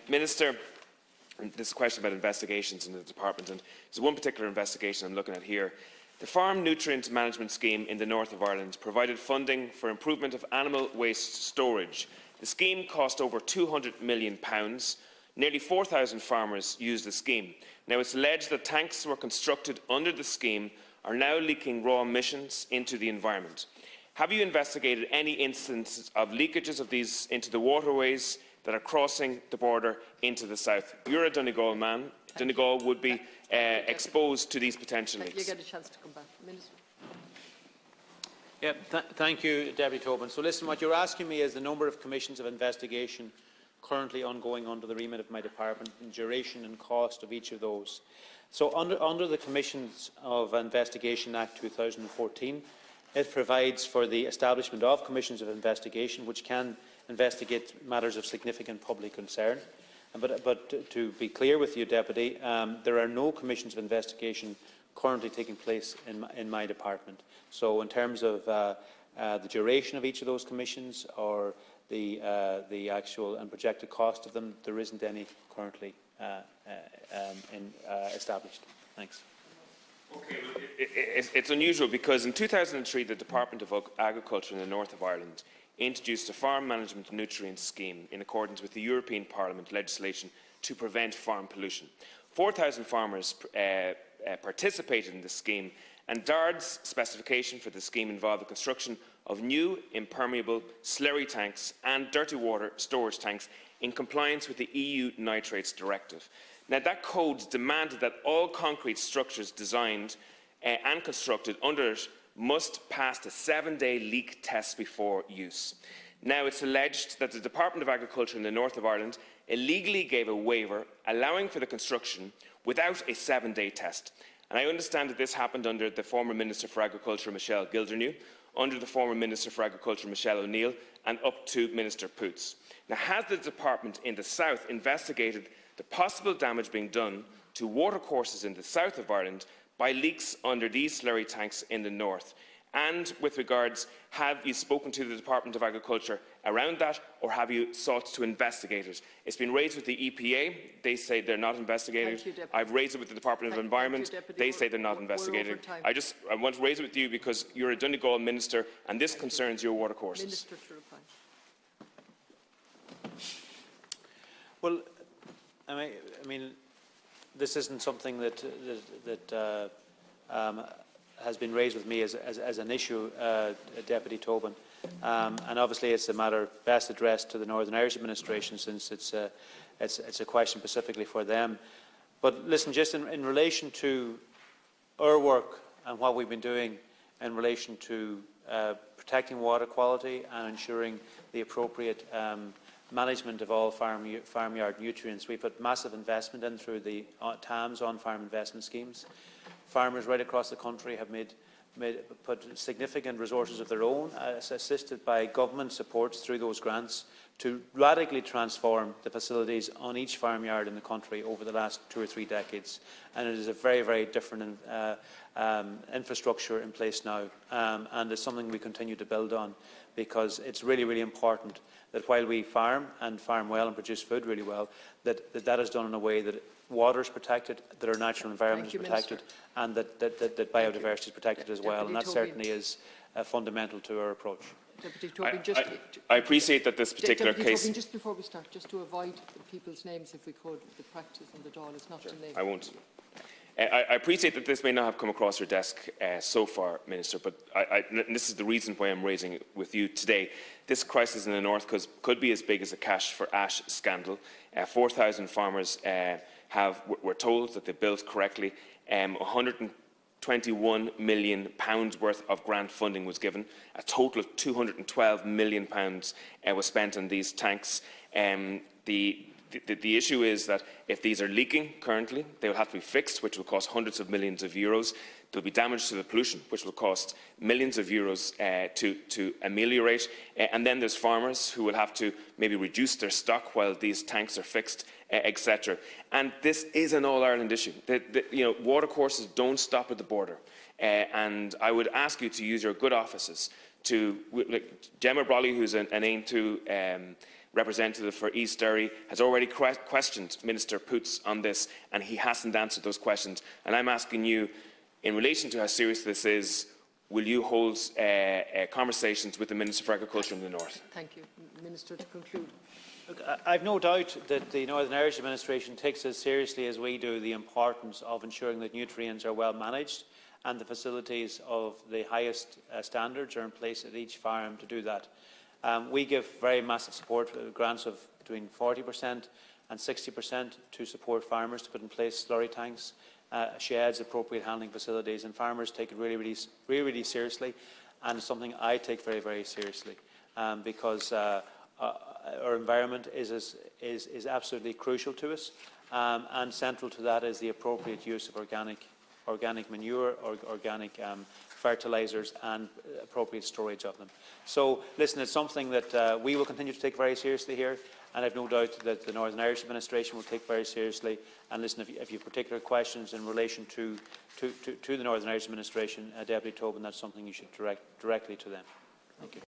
Minister, this is a question about investigations in the department, and there's one particular investigation I'm looking at here. The Farm Nutrient Management Scheme in the north of Ireland provided funding for improvement of animal waste storage. The scheme cost over £200 million. Nearly 4,000 farmers used the scheme. Now, it's alleged that tanks were constructed under the scheme are now leaking raw emissions into the environment. Have you investigated any instances of leakages of these into the waterways that are crossing the border into the south? You're a Donegal man. Donegal would be exposed to these potential leaks. You get a chance to come back. Minister. Yeah, thank you, Deputy Tobin. So listen, what you're asking me is the number of commissions of investigation currently ongoing under the remit of my department, and duration and cost of each of those. So under the Commissions of Investigation Act 2014, it provides for the establishment of commissions of investigation which can investigate matters of significant public concern. But to be clear with you, Deputy, there are no commissions of investigation currently taking place in my department. So in terms of the duration of each of those commissions or the actual and projected cost of them, there isn't any currently established. Thanks. Okay, it's unusual because in 2003 the Department of Agriculture in the north of Ireland introduced a farm management nutrients scheme in accordance with the European Parliament legislation to prevent farm pollution. 4,000 farmers participated in the scheme, and DARD's specification for the scheme involved the construction of new impermeable slurry tanks and dirty water storage tanks in compliance with the EU Nitrates Directive. Now, that code demanded that all concrete structures designed and constructed under it must pass the 7-day leak test before use. Now, it's alleged that the Department of Agriculture in the north of Ireland illegally gave a waiver allowing for the construction without a 7-day test. And I understand that this happened under the former Minister for Agriculture, Michelle Gildernew, under the former Minister for Agriculture, Michelle O'Neill, and up to Minister Poots. Now, has the department in the south investigated the possible damage being done to watercourses in the south of Ireland by leaks under these slurry tanks in the north? And with regards, have you spoken to the Department of Agriculture around that, or have you sought to investigate it? It's been raised with the EPA. They say they're not investigating it. I've raised it with the Department of Environment. They say they're not investigating. I want to raise it with you because you're a Donegal minister and this concerns your watercourses. Minister to reply. Well, I mean, this isn't something that has been raised with me as an issue, Deputy Tobin, and obviously it's a matter best addressed to the Northern Irish administration, since it's a question specifically for them. But listen, just in relation to our work and what we've been doing in relation to protecting water quality and ensuring the appropriate management of all farmyard nutrients, we put massive investment in through the TAMS on-farm investment schemes. Farmers right across the country have put significant resources of their own, assisted by government supports through those grants, to radically transform the facilities on each farmyard in the country over the last 2 or 3 decades. And it is a very, very different infrastructure in place now, and it's something we continue to build on, because it's really, really important that while we farm and farm well and produce food really well, that is done in a way that water is protected, that our natural environment is protected, and that biodiversity is protected as well. And that certainly is fundamental to our approach. Deputy Tobin, I appreciate that this particular case... Tobin, just before we start, just to avoid the people's names, if we could, the practice on the Dáil is not to name. I won't. I appreciate that this may not have come across your desk so far, Minister, but and this is the reason why I'm raising it with you today. This crisis in the north could be as big as a cash for ash scandal. 4,000 farmers were told that they built correctly. £121 million worth of grant funding was given. A total of £212 million was spent on these tanks. The issue is that if these are leaking currently, they will have to be fixed, which will cost hundreds of millions of euros. There will be damage to the pollution, which will cost millions of euros to ameliorate. And then there's farmers who will have to maybe reduce their stock while these tanks are fixed, etc. And this is an all-Ireland issue. Watercourses don't stop at the border. And I would ask you to use your good offices to, Gemma Brolly, who's an Aon representative for East Derry, has already questioned Minister Poots on this, and he hasn't answered those questions. And I'm asking you, in relation to how serious this is, will you hold conversations with the Minister for Agriculture in the North? Thank you. Minister, to conclude. Look, I've no doubt that the Northern Irish administration takes as seriously as we do the importance of ensuring that nutrients are well managed and the facilities of the highest standards are in place at each farm to do that. We give very massive support, grants of between 40% and 60% to support farmers to put in place slurry tanks, sheds, appropriate handling facilities, and farmers take it really seriously, and it's something I take very, very seriously because our environment is absolutely crucial to us, and central to that is the appropriate use of organic manure, or organic fertilisers, and appropriate storage of them. So, listen, it's something that we will continue to take very seriously here, and I have no doubt that the Northern Irish administration will take very seriously. And listen, if you have particular questions in relation to the Northern Irish administration, Deputy Tobin, that's something you should direct directly to them. Thank you.